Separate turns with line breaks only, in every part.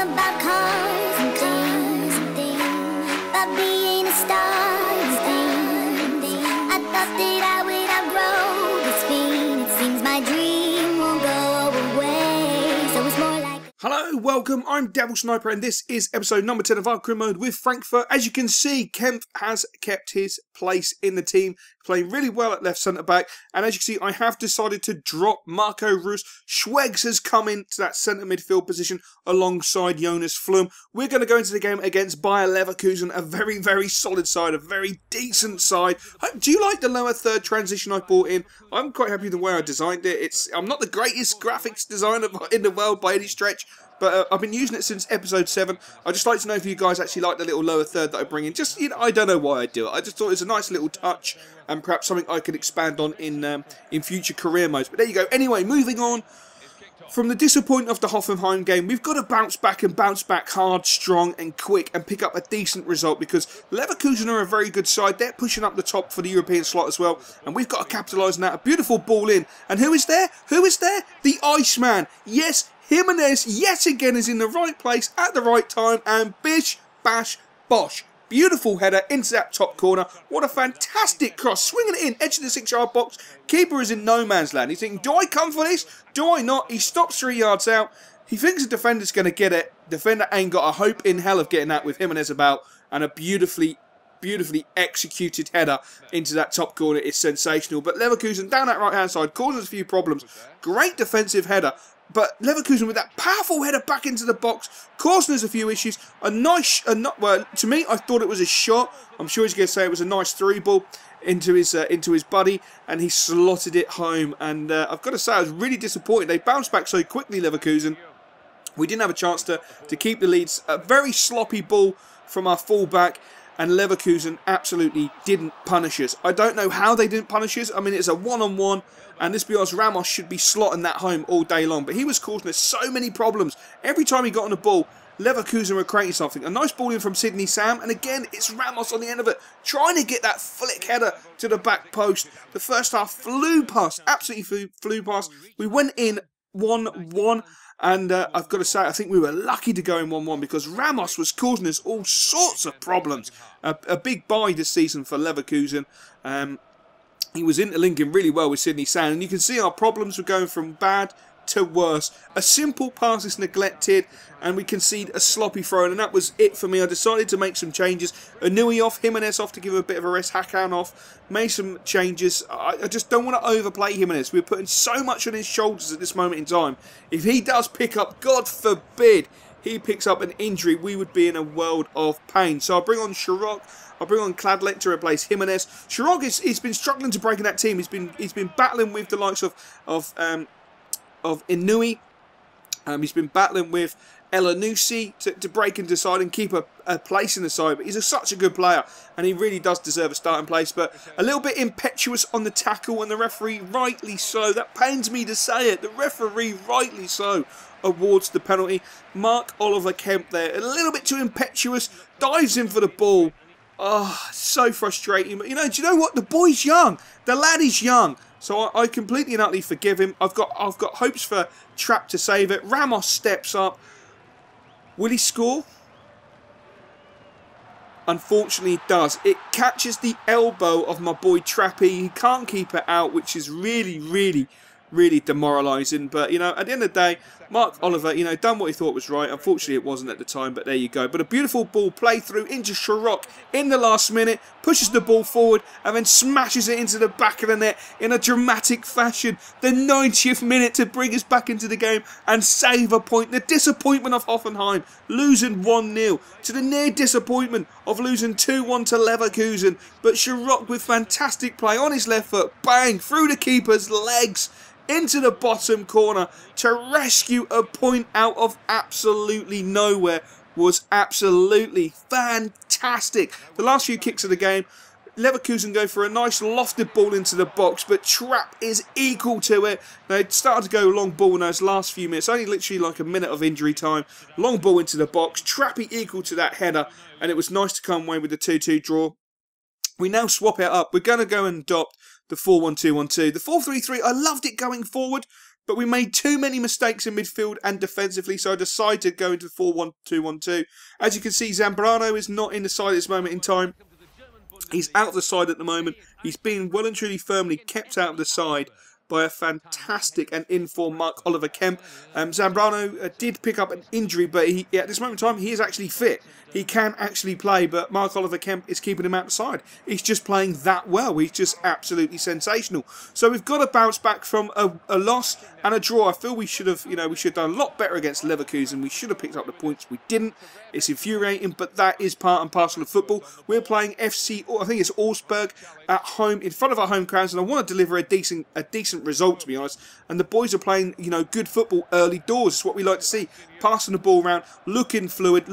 about cars and things, about being a star and things. I thought that I would outgrow this feeling. It seems my dream won't go away, so it's more like...
Hello, welcome, I'm Devil Sniper and this is episode number 10 of our career mode with Frankfurt. As you can see, Kempf has kept his place in the team, playing really well at left centre back, and as you can see I have decided to drop Marco Reus. Schröck has come into that centre midfield position alongside Jonas Flum. We're going to go into the game against Bayer Leverkusen, a very, very solid side, a very decent side. Do you like the lower third transition I brought in? I'm quite happy with the way I designed it. I'm not the greatest graphics designer in the world by any stretch, but I've been using it since episode 7. I'd just like to know if you guys actually like the little lower third that I bring in. Just, you know, I don't know why I do it. I just thought it was a nice little touch and perhaps something I could expand on in future career modes. But there you go. Anyway, moving on. From the disappointment of the Hoffenheim game, we've got to bounce back and bounce back hard, strong and quick and pick up a decent result because Leverkusen are a very good side. They're pushing up the top for the European slot as well, and we've got to capitalise on that. A beautiful ball in. And who is there? Who is there? The Iceman. Yes, Jimenez yet again is in the right place at the right time, and bish, bash, bosh. Beautiful header into that top corner. What a fantastic cross. Swinging it in, edge of the 6-yard box. Keeper is in no man's land. He's thinking, do I come for this? Do I not? He stops 3 yards out. He thinks the defender's going to get it. Defender ain't got a hope in hell of getting that with Jimenez about. And a beautifully executed header into that top corner is sensational. But Leverkusen down that right-hand side causes a few problems. Great defensive header. But Leverkusen with that powerful header back into the box, causing us a few issues. Well, to me, I thought it was a shot. I'm sure he's going to say it was a nice through ball into his buddy, and he slotted it home. And I've got to say, I was really disappointed. They bounced back so quickly, Leverkusen. We didn't have a chance to keep the leads. A very sloppy ball from our fullback, and Leverkusen absolutely didn't punish us. I don't know how they didn't punish us. I mean, it's a one-on-one. And let's be honest, Ramos should be slotting that home all day long. But he was causing us so many problems. Every time he got on the ball, Leverkusen were creating something. A nice ball in from Sydney Sam. And again, it's Ramos on the end of it, trying to get that flick header to the back post. The first half flew past, absolutely flew past. We went in 1-1. And I've got to say, I think we were lucky to go in 1-1 because Ramos was causing us all sorts of problems. A big buy this season for Leverkusen. He was interlinking really well with Sydney Sam, and you can see our problems were going from bad to worse. A simple pass is neglected, and we concede a sloppy throw, and that was it for me. I decided to make some changes. Annunaki off, Jimenez off to give him a bit of a rest, Hakan off, made some changes. I just don't want to overplay Jimenez. We're putting so much on his shoulders at this moment in time. If he does pick up, God forbid, he picks up an injury, we would be in a world of pain. So I'll bring on Schröck. I'll bring on Kladlek to replace Jimenez. Schröck he's been struggling to break in that team. He's been battling with the likes of Annunaki. He's been battling with Elanusi to break and decide and keep a place in the side. But he's such a good player, and he really does deserve a starting place. But a little bit impetuous on the tackle, and the referee, rightly so. That pains me to say it. The referee, rightly so, awards the penalty. Marc-Oliver Kempf there, a little bit too impetuous, dives in for the ball. Oh, so frustrating. But, you know, do you know what? The boy's young. The lad is young. So I completely and utterly forgive him. I've got hopes for Trapp to save it. Ramos steps up. Will he score? Unfortunately, it does. It catches the elbow of my boy Trappy. He can't keep it out, which is really demoralising. But, you know, at the end of the day, Marc-Oliver, you know, done what he thought was right. Unfortunately, it wasn't at the time, but there you go. But a beautiful ball play through into Schröck in the last minute, pushes the ball forward and then smashes it into the back of the net in a dramatic fashion. The 90th minute to bring us back into the game and save a point. The disappointment of Hoffenheim losing 1-0 to the near disappointment of losing 2-1 to Leverkusen. But Schröck with fantastic play on his left foot, bang, through the keeper's legs, into the bottom corner to rescue a point out of absolutely nowhere. Was absolutely fantastic. The last few kicks of the game, Leverkusen go for a nice lofted ball into the box, but Trapp is equal to it. They started to go long ball in those last few minutes, only literally like a minute of injury time. Long ball into the box, Trappy equal to that header, and it was nice to come away with the 2-2 draw. We now swap it up. We're going to go and adopt the 4-1-2-1-2. The 4-3-3, I loved it going forward, but we made too many mistakes in midfield and defensively, so I decided to go into 4-1-2-1-2. As you can see, Zambrano is not in the side at this moment in time. He's out of the side at the moment. He's been well and truly firmly kept out of the side by a fantastic and in-form Mark Oliver Kemp. Zambrano did pick up an injury, but at this moment in time, he is actually fit. He can actually play, but Mark Oliver Kemp is keeping him out the side. He's just playing that well. He's just absolutely sensational. So we've got to bounce back from a loss and a draw. I feel we should have, we should have done a lot better against Leverkusen. We should have picked up the points. We didn't. It's infuriating, but that is part and parcel of football. We're playing FC, I think it's Augsburg, at home in front of our home crowds, and I want to deliver a decent result, to be honest. And the boys are playing, good football early doors. It's what we like to see. Passing the ball around, looking fluid,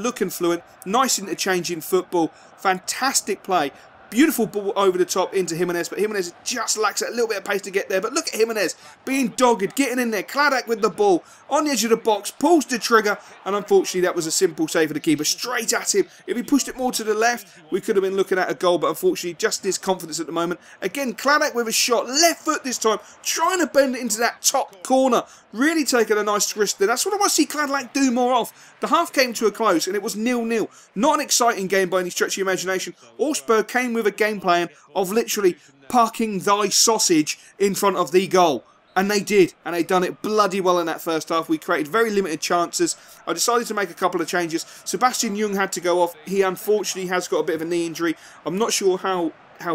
nice interchanging football, fantastic play. Beautiful ball over the top into Jimenez, but Jimenez just lacks a little bit of pace to get there. But look at Jimenez being dogged, getting in there. Kladak with the ball on the edge of the box, pulls the trigger, and unfortunately that was a simple save for the keeper. Straight at him. If he pushed it more to the left, we could have been looking at a goal, but unfortunately just his confidence at the moment. Again, Kladak with a shot, left foot this time, trying to bend it into that top corner. Really taking a nice risk there. That's what I want to see Kladak do more of. The half came to a close and it was 0-0. Not an exciting game by any stretch of the imagination. Augsburg came with a game plan of literally parking thy sausage in front of the goal. And they did. And they done it bloody well in that first half. We created very limited chances. I decided to make a couple of changes. Sebastian Jung had to go off. He unfortunately has got a bit of a knee injury. I'm not sure how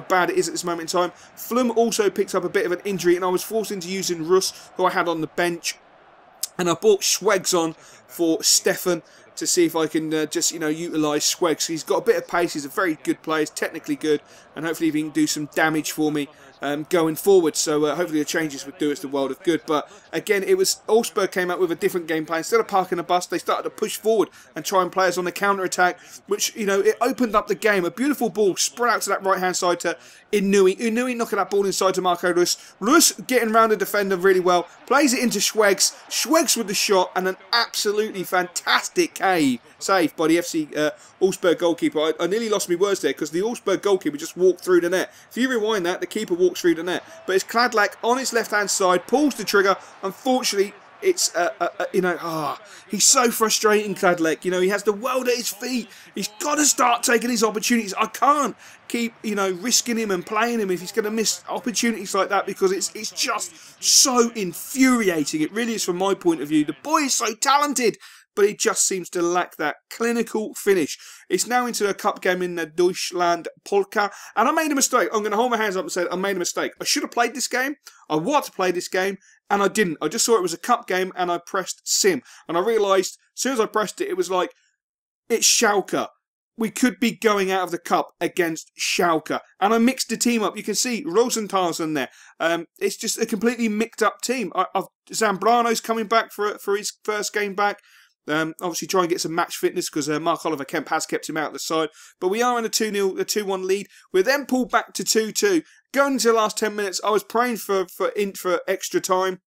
bad it is at this moment in time. Flum also picked up a bit of an injury, and I was forced into using Russ, who I had on the bench. And I brought Schwegs on for Stefan to see if I can just, utilise Schwegs. He's got a bit of pace, he's a very good player, he's technically good, and hopefully he can do some damage for me going forward. So hopefully the changes would do us the world of good. But again, it was Augsburg came out with a different game plan. Instead of parking a bus, they started to push forward and try and play us on the counter-attack, which, it opened up the game. A beautiful ball spread out to that right-hand side to Inui. Inui knocking that ball inside to Marco Russ. Russ getting round the defender really well. Plays it into Schwegs. Schwegs with the shot and an absolutely fantastic save by the FC Augsburg goalkeeper. I nearly lost my words there because the Augsburg goalkeeper just walked through the net. If you rewind that, the keeper walks through the net. But it's Kladak on his left-hand side, pulls the trigger. Unfortunately, it's, he's so frustrating, Kladak. He has the world at his feet. He's got to start taking his opportunities. I can't keep, risking him and playing him if he's going to miss opportunities like that, because it's just so infuriating. It really is from my point of view. The boy is so talented, but he just seems to lack that clinical finish. It's now into a cup game in the Deutschland Polka, and I made a mistake. I'm going to hold my hands up and say I made a mistake. I should have played this game. I wanted to play this game, and I didn't. I just saw it was a cup game, and I pressed Sim, and I realised as soon as I pressed it, it was like, it's Schalke. We could be going out of the cup against Schalke. And I mixed the team up. You can see Rosenthal's in there. It's just a completely mixed up team. Zambrano's coming back for his first game back. Obviously try and get some match fitness because Mark Oliver Kemp has kept him out of the side. But we are in a 2-0, a 2-1 lead. We're then pulled back to 2-2. Going into the last 10 minutes, I was praying for extra time.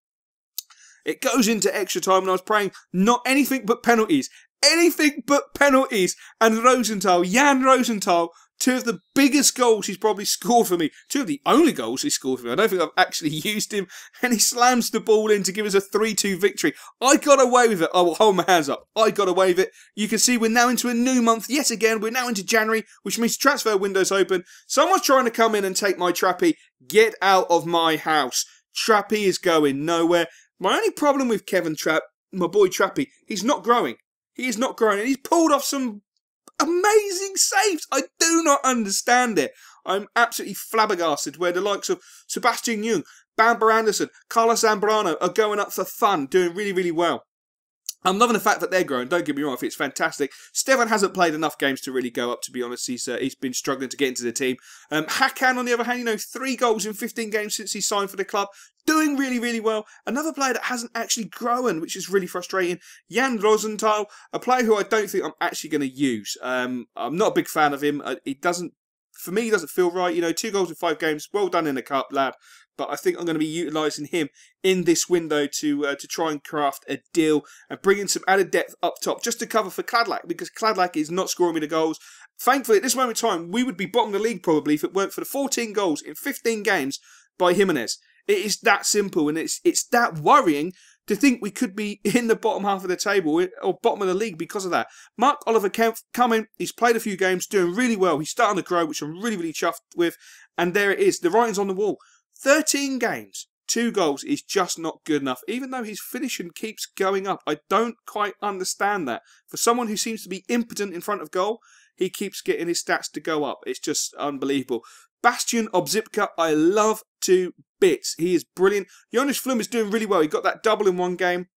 It goes into extra time and I was praying not anything but penalties. Anything but penalties. And Jan Rosenthal, two of the biggest goals he's probably scored for me. Two of the only goals he's scored for me. I don't think I've actually used him. And he slams the ball in to give us a 3-2 victory. I got away with it. I will hold my hands up. I got away with it. You can see we're now into a new month. Yet again, we're now into January, which means transfer window's open. Someone's trying to come in and take my Trappy. Get out of my house. Trappy is going nowhere. My only problem with Kevin Trapp, my boy Trappy, he's not growing. He is not growing, and he's pulled off some amazing saves. I do not understand it. I'm absolutely flabbergasted where the likes of Sebastian Jung, Bamber Anderson, Carlos Zambrano are going up for fun, doing really, really well. I'm loving the fact that they're growing, don't get me wrong, I think it's fantastic. Stefan hasn't played enough games to really go up, to be honest. He's been struggling to get into the team. Hakan, on the other hand, 3 goals in 15 games since he signed for the club. Doing really, really well. Another player that hasn't actually grown, which is really frustrating. Jan Rosenthal, a player who I don't think I'm actually going to use. I'm not a big fan of him. For me, he doesn't feel right. 2 goals in 5 games. Well done in the cup, lad. But I think I'm going to be utilising him in this window to try and craft a deal and bring in some added depth up top just to cover for Kladak, because Kladak is not scoring me the goals. Thankfully, at this moment in time, we would be bottom of the league probably if it weren't for the 14 goals in 15 games by Jimenez. It is that simple, and it's that worrying to think we could be in the bottom half of the table or bottom of the league because of that. Marc-Oliver Kempf coming, he's played a few games, doing really well. He's starting to grow, which I'm really, really chuffed with. And there it is, the writing's on the wall. 13 games, 2 goals is just not good enough. Even though his finishing keeps going up, I don't quite understand that. For someone who seems to be impotent in front of goal, he keeps getting his stats to go up. It's just unbelievable. Bastian Obzipka, I love to bits. He is brilliant. Jonas Flum is doing really well. He got that double in one game.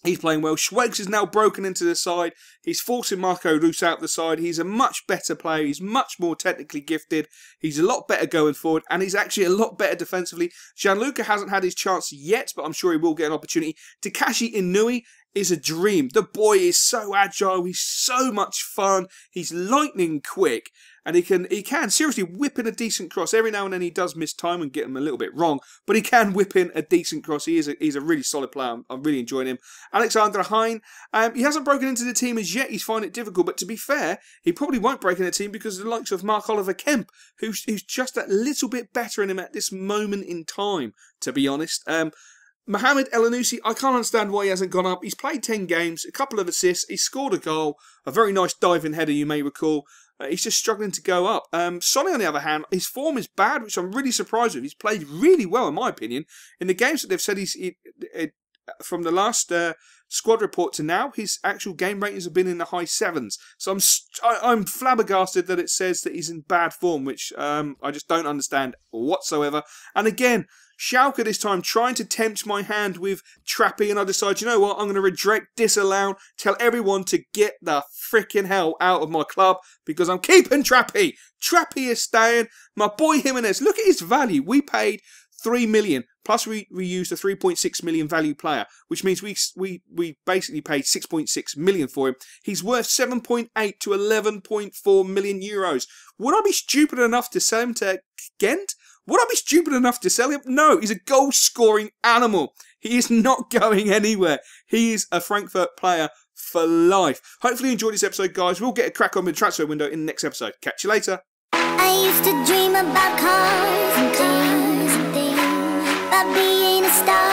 He's playing well. Schröck is now broken into the side. He's forcing Marco Reus out the side. He's a much better player. He's much more technically gifted. He's a lot better going forward. And he's actually a lot better defensively. Gianluca hasn't had his chance yet, but I'm sure he will get an opportunity. Takashi Inui is a dream. The boy is so agile. He's so much fun. He's lightning quick. And he can seriously whip in a decent cross. Every now and then he does miss time and get him a little bit wrong. But he can whip in a decent cross. He's a really solid player. I'm really enjoying him. Alexander Hein, he hasn't broken into the team as yet. He's finding it difficult. But to be fair, he probably won't break in the team because of the likes of Marc-Oliver Kempf, who's just a little bit better in him at this moment in time, to be honest. Mohamed Elanusi, I can't understand why he hasn't gone up. He's played 10 games, a couple of assists. He scored a goal, a very nice diving header, you may recall. He's just struggling to go up. Sonny, on the other hand, his form is bad, which I'm really surprised with. He's played really well, in my opinion. In the games that they've said from the last squad report to now, his actual game ratings have been in the high 7s. So I'm flabbergasted that it says that he's in bad form, which I just don't understand whatsoever. And again, Schalke this time trying to tempt my hand with Trappy, and I decide, you know what, I'm going to reject, disallow, tell everyone to get the freaking hell out of my club because I'm keeping Trappy. Trappy is staying. My boy Jimenez, look at his value. We paid 3 million, plus we used a 3.6 million value player, which means we basically paid 6.6 million for him. He's worth 7.8 to 11.4 million euros. Would I be stupid enough to sell him to Ghent? Would I be stupid enough to sell him? No, he's a goal-scoring animal. He is not going anywhere. He is a Frankfurt player for life. Hopefully you enjoyed this episode, guys. We'll get a crack on with the transfer window in the next episode. Catch you later.
I used to dream about cars and things, about being a star.